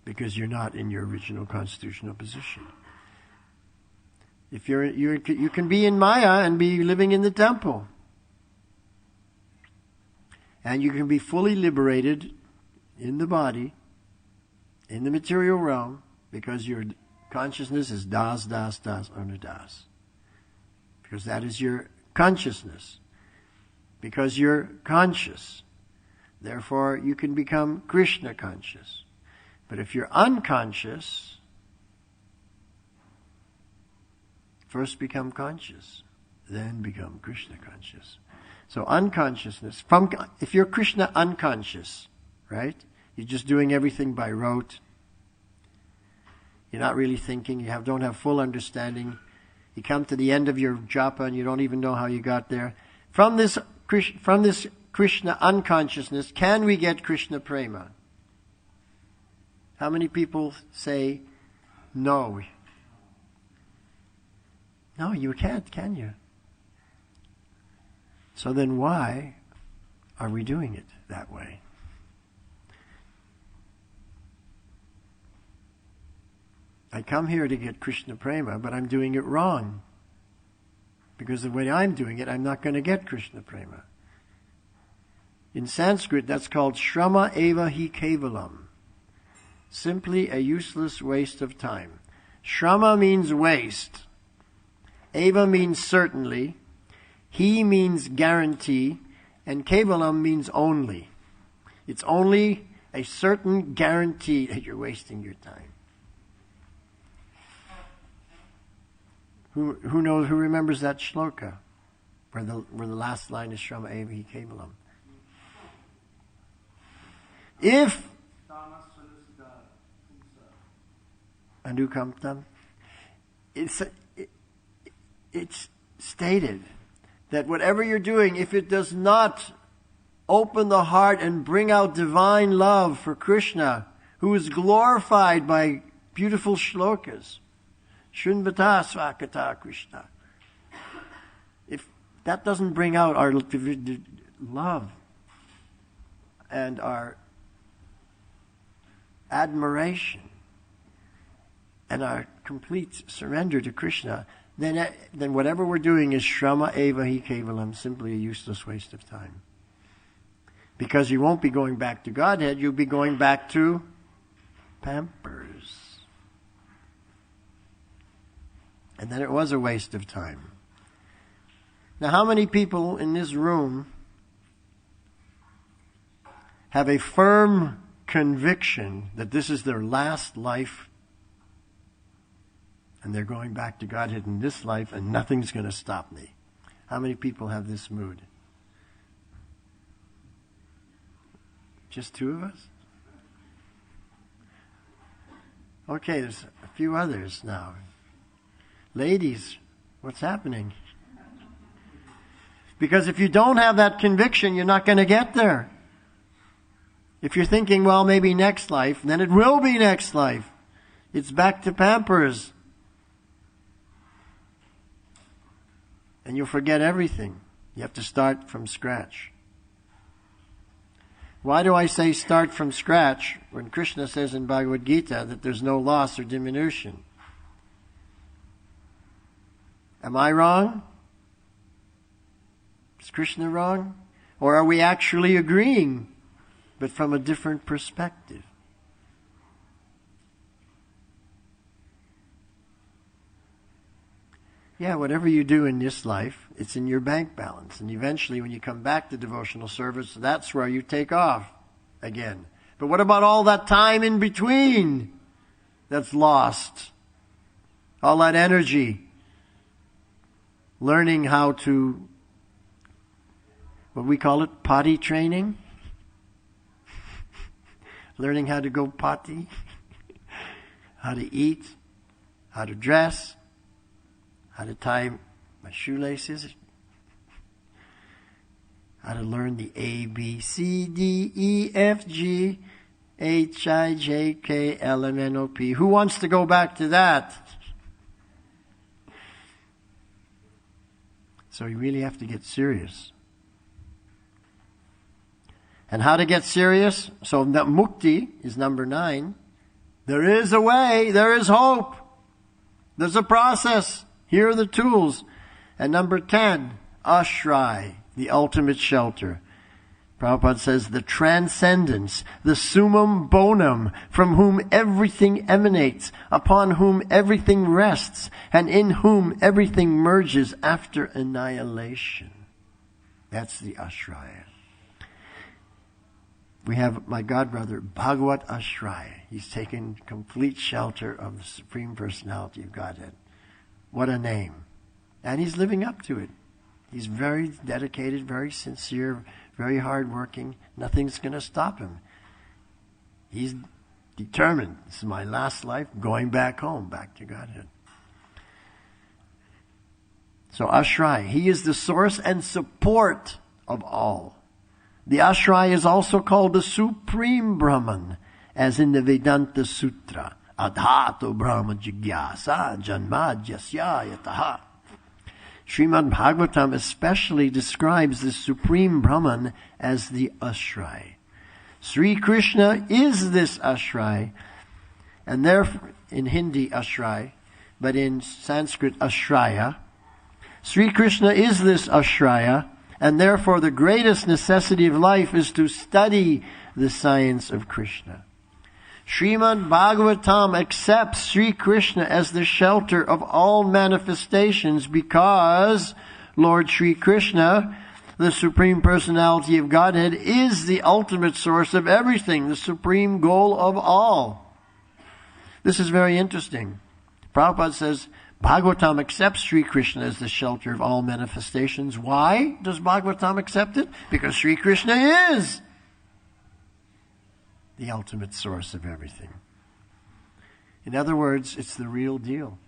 Because you're not in your original constitutional position. If you can be in Maya and be living in the temple. And you can be fully liberated in the body, in the material realm, because your consciousness is das, das, das, anudas. Because that is your consciousness. Because you're conscious. Therefore, you can become Krishna conscious. But if you're unconscious, first become conscious, then become Krishna conscious. So unconsciousness, if you're Krishna unconscious, right? You're just doing everything by rote. You're not really thinking. You don't have full understanding. You come to the end of your japa and you don't even know how you got there. From this Krishna unconsciousness, can we get Krishna prema? How many people say no? No, you can't, can you? So then why are we doing it that way? I come here to get Krishna prema, but I'm doing it wrong. Because the way I'm doing it, I'm not going to get Krishna prema. In Sanskrit, that's called shrama eva hi kevalam. Simply a useless waste of time. Shrama means waste. Eva means certainly. He means guarantee, and kevalam means only. It's only a certain guarantee that you're wasting your time. Who knows? Who remembers that shloka, where the last line is Shrama Eva Hi Kevalam? If Anukamtam, it's stated that whatever you're doing, if it does not open the heart and bring out divine love for Krishna, who is glorified by beautiful shlokas, Shunvata Swakata Krishna, if that doesn't bring out our love and our admiration and our complete surrender to Krishna, then whatever we're doing is Shrama Eva Hi Kevalam, simply a useless waste of time. Because you won't be going back to Godhead, you'll be going back to Pampers. And then it was a waste of time. Now, how many people in this room have a firm conviction that this is their last life and they're going back to Godhead in this life and nothing's going to stop me? How many people have this mood? Just two of us? Okay, there's a few others now. Ladies, what's happening? Because if you don't have that conviction, you're not going to get there. If you're thinking, well, maybe next life, then it will be next life. It's back to Pampers. And you'll forget everything. You have to start from scratch. Why do I say start from scratch when Krishna says in Bhagavad Gita that there's no loss or diminution? Am I wrong? Is Krishna wrong? Or are we actually agreeing, but from a different perspective? Yeah, whatever you do in this life, it's in your bank balance. And eventually when you come back to devotional service, that's where you take off again. But what about all that time in between that's lost? All that energy. Learning how to, what we call it, potty training. Learning how to go potty. How to eat. How to dress. How to tie my shoelaces. How to learn the A, B, C, D, E, F, G, H, I, J, K, L, M, N, O, P. Who wants to go back to that? So you really have to get serious. And how to get serious? So the mukti is number 9. There is a way. There is hope. There's a process. Here are the tools. And number 10, ashray, the ultimate shelter. Prabhupada says the transcendence, the summum bonum, from whom everything emanates, upon whom everything rests, and in whom everything merges after annihilation. That's the ashray. We have my godbrother, Bhagavat Ashray. He's taken complete shelter of the Supreme Personality of Godhead. What a name. And he's living up to it. He's very dedicated, very sincere, very hardworking. Nothing's going to stop him. He's determined. This is my last life, going back home, back to Godhead. So ashray, he is the source and support of all. The ashray is also called the Supreme Brahman, as in the Vedanta Sutra. Adhato Brahma Jigyasa Janmadhyasya Yataha. Srimad Bhagavatam especially describes the Supreme Brahman as the ashray. Sri Krishna is this ashray, and therefore, in Hindi ashray, but in Sanskrit ashraya. Sri Krishna is this ashraya, and therefore the greatest necessity of life is to study the science of Krishna. Srimad Bhagavatam accepts Sri Krishna as the shelter of all manifestations because Lord Sri Krishna, the Supreme Personality of Godhead, is the ultimate source of everything, the supreme goal of all. This is very interesting. Prabhupada says, Bhagavatam accepts Sri Krishna as the shelter of all manifestations. Why does Bhagavatam accept it? Because Sri Krishna is the ultimate source of everything. In other words, it's the real deal.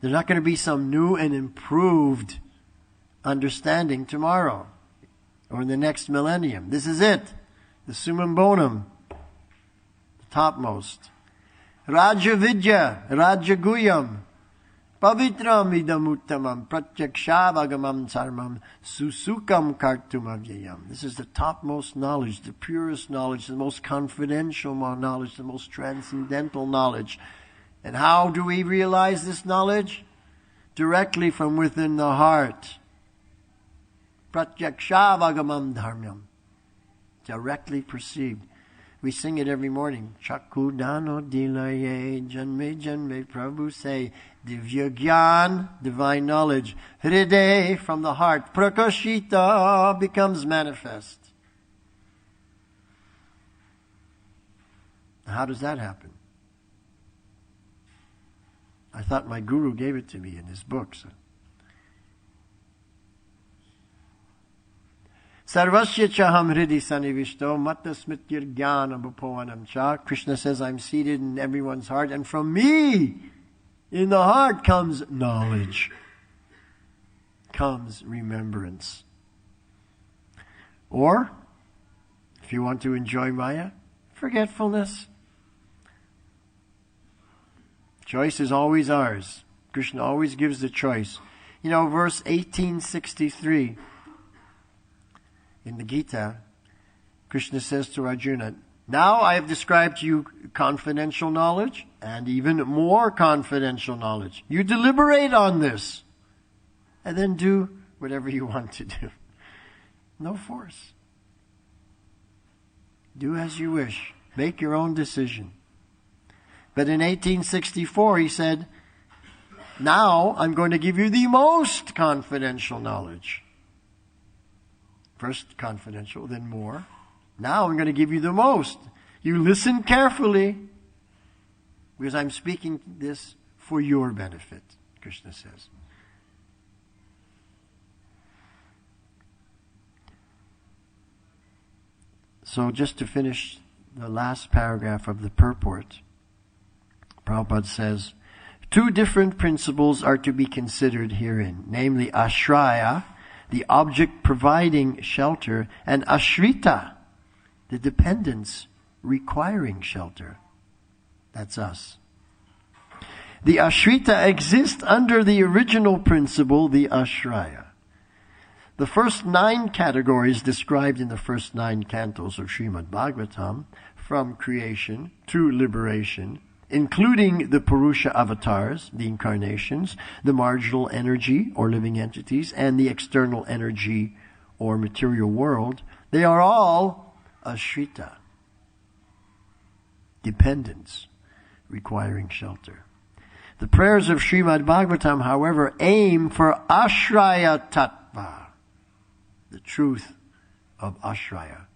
There's not going to be some new and improved understanding tomorrow or in the next millennium. This is it. The summum bonum. The topmost. Raja Vidya, Raja Guyam, Pavitram idamuttamam, Pratyakshabagamam sarmam, Susukam kartumavyayam. This is the topmost knowledge, the purest knowledge, the most confidential knowledge, the most transcendental knowledge. And how do we realize this knowledge? Directly from within the heart. Pratyakshabagamam dharmam. Directly perceived. We sing it every morning. Chakudano dilaye janme janme Prabhu say divya gyan, divine knowledge. Hriday, from the heart. Prakashita, becomes manifest. How does that happen? I thought my guru gave it to me in his books. Sarvasya chaham hridi sanivishto matasmityar jnana bhupanam cha. Krishna says, I'm seated in everyone's heart, and from me, in the heart, comes knowledge, comes remembrance. Or, if you want to enjoy Maya, forgetfulness. Choice is always ours. Krishna always gives the choice. You know, verse 1863 in the Gita, Krishna says to Arjuna, now I have described to you confidential knowledge and even more confidential knowledge. You deliberate on this and then do whatever you want to do. No force. Do as you wish. Make your own decision. But in 1864 he said, now I'm going to give you the most confidential knowledge. First confidential, then more. Now I'm going to give you the most. You listen carefully, because I'm speaking this for your benefit, Krishna says. So just to finish the last paragraph of the purport, Prabhupada says, two different principles are to be considered herein, namely ashraya, the object providing shelter, and ashrita, the dependence requiring shelter. That's us. The ashrita exists under the original principle, the ashraya. The first 9 categories described in the first 9 cantos of Srimad Bhagavatam, from creation to liberation, including the Purusha avatars, the incarnations, the marginal energy or living entities, and the external energy or material world, they are all ashrita, dependence, requiring shelter. The prayers of Srimad Bhagavatam, however, aim for ashraya tattva, the truth of ashraya,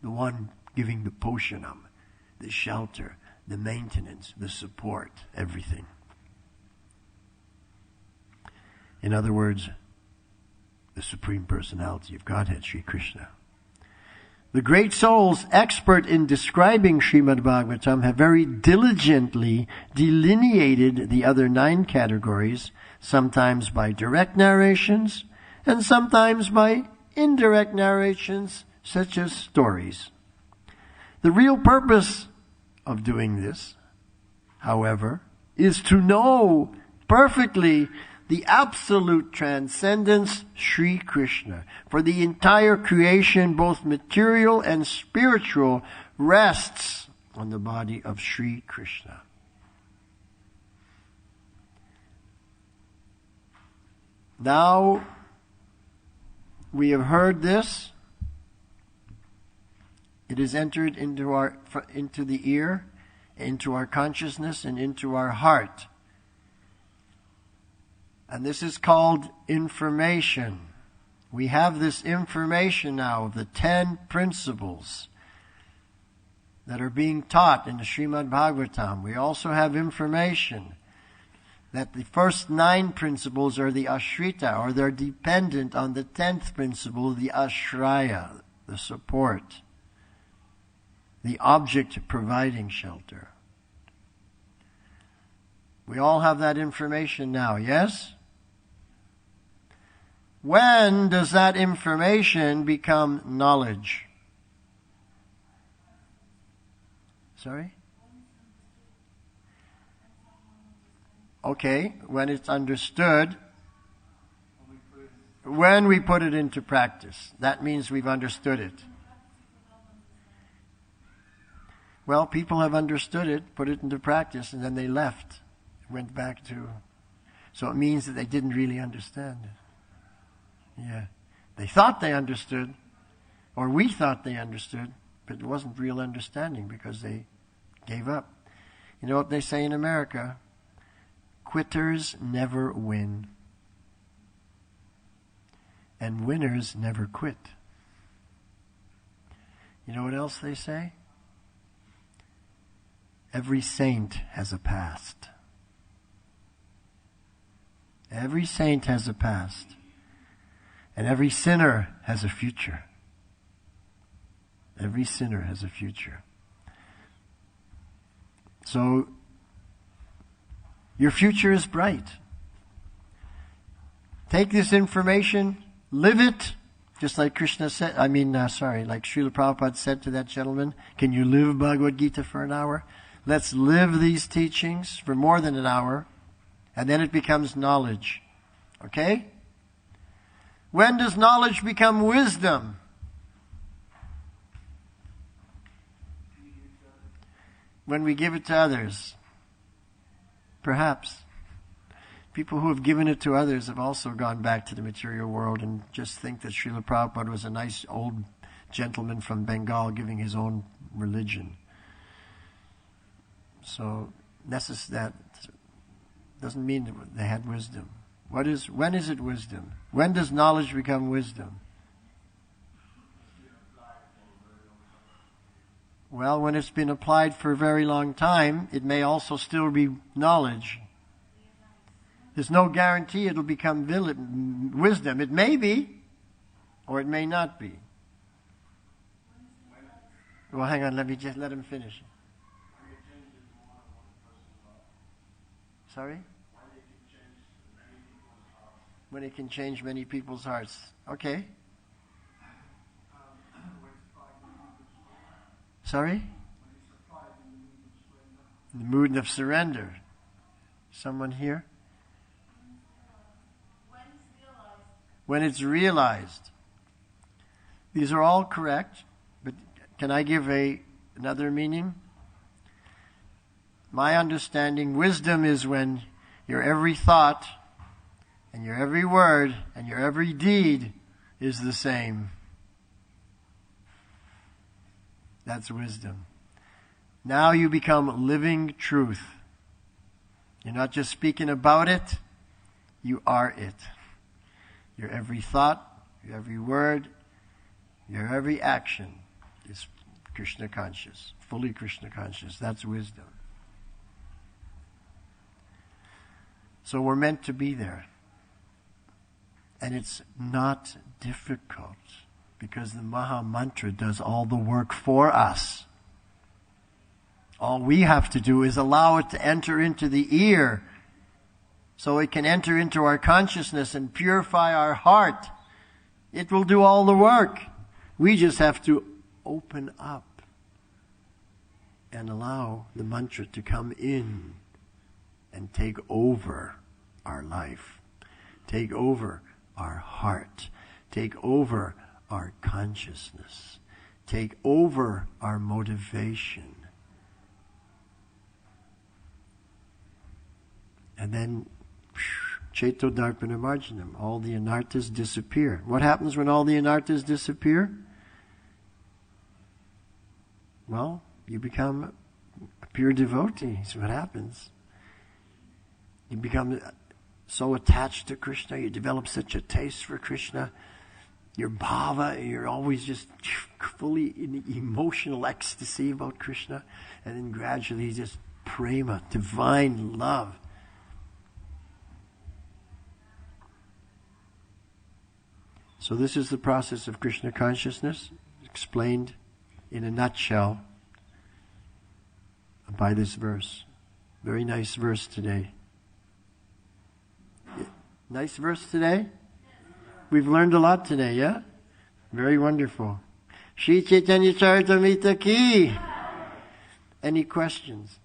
the one giving the poshanam, the shelter, the maintenance, the support, everything. In other words, the Supreme Personality of Godhead, Sri Krishna. The great souls expert in describing Srimad Bhagavatam have very diligently delineated the other 9 categories, sometimes by direct narrations and sometimes by indirect narrations, such as stories. The real purpose of doing this, however, is to know perfectly the absolute transcendence, Sri Krishna. For the entire creation, both material and spiritual, rests on the body of Sri Krishna. Now, we have heard this. It is entered into the ear, into our consciousness, and into our heart. And this is called information. We have this information now of the 10 principles that are being taught in the Srimad Bhagavatam. We also have information that the first 9 principles are the ashrita, or they're dependent on the 10th principle, the ashraya, the support, the object providing shelter. We all have that information now, yes? When does that information become knowledge? Sorry? Okay, when it's understood, when we put it into practice. That means we've understood it. Well, people have understood it, put it into practice, and then they left. Went back to... So it means that they didn't really understand it. Yeah. They thought they understood, or we thought they understood, but it wasn't real understanding because they gave up. You know what they say in America? Quitters never win. And winners never quit. You know what else they say? Every saint has a past. Every saint has a past. And every sinner has a future. Every sinner has a future. So, your future is bright. Take this information, live it, just like Krishna said, like Srila Prabhupada said to that gentleman, can you live Bhagavad Gita for an hour? Let's live these teachings for more than an hour, and then it becomes knowledge. Okay? When does knowledge become wisdom? When we give it to others. Perhaps. People who have given it to others have also gone back to the material world and just think that Srila Prabhupada was a nice old gentleman from Bengal giving his own religion. So that doesn't mean that they had wisdom. When is it wisdom? When does knowledge become wisdom? Well, when it's been applied for a very long time, it may also still be knowledge. There's no guarantee it'll become wisdom. It may be, or it may not be. Well, hang on, let him finish. Sorry? When it can change many people's hearts. Okay. Sorry? In the mood of surrender. Someone here? When it's realized. These are all correct, but can I give another meaning? My understanding, wisdom is when your every thought and your every word and your every deed is the same. That's wisdom. Now you become living truth. You're not just speaking about it, you are it. Your every thought, your every word, your every action is Krishna conscious, fully Krishna conscious. That's wisdom. So we're meant to be there. And it's not difficult because the Maha Mantra does all the work for us. All we have to do is allow it to enter into the ear so it can enter into our consciousness and purify our heart. It will do all the work. We just have to open up and allow the mantra to come in and take over our life, take over our heart, take over our consciousness, take over our motivation. And then, Cheto Darpana Marjanam, all the anarthas disappear. What happens when all the anarthas disappear? Well, you become a pure devotee. That's what happens. You become so attached to Krishna, you develop such a taste for Krishna, your bhava, you're always just fully in emotional ecstasy about Krishna, and then gradually just prema, divine love. So this is the process of Krishna consciousness, explained in a nutshell by this verse. Very nice verse today. Nice verse today? We've learned a lot today, yeah? Very wonderful. Shri Chaitanya Charitamrita ki. Any questions?